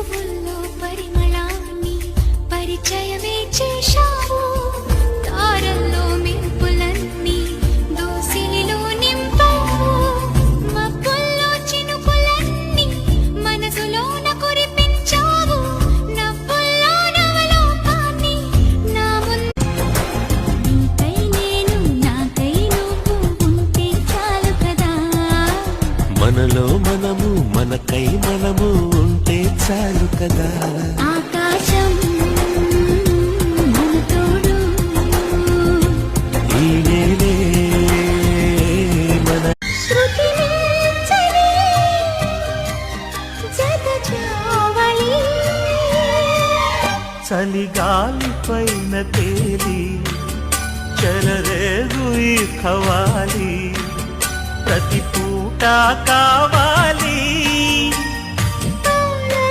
పువ్వుల్లో పరిమళాన్ని పరిచయమే చేశావు. తారల్లో మెరుపులన్నీ దోసిలిలో నింపావు. మబ్బుల్లో చినుకులన్నీ మనసులోన కురిపించావు. నవ్వుల్లో నవలోకాన్ని నా ముందు. నీకై నేను నాకై నువ్వు ఉంటే చాలు కదా. మనలో మనము మనకై మనము ఉంటే చాలు కదా. ఆకాశం మన తోడు, ఈ నేలే మన శృతి మించని జత జావళి. చలిగాలి పైన తేలి చెలరేగు ఈ ఖవాలి. ప్రతి పూట కావాలి